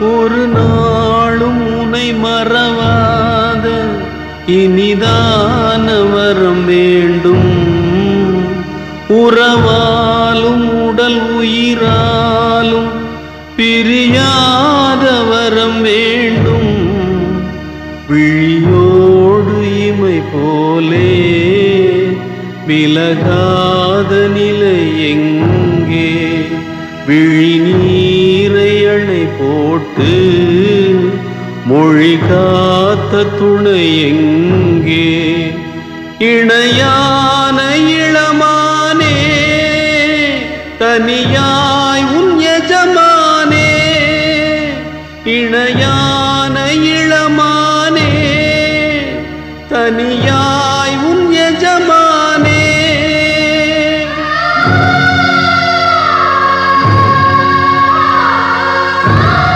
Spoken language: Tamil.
ஒரு நாளும் உனை மறவாத இனிதான வரம் வேண்டும். உறவாலும் உடல் உயிராலும் பிரியாத வரம் வேண்டும். விழியோடு இமை போலே விலகாத நிலை எங்கே? விழி நீரை அணை போட்டு மொழி காத்த துணை எங்கே? இணையான இளமானே தனியாய் உன் எஜமானே. இணையான இளமானே தனியாய்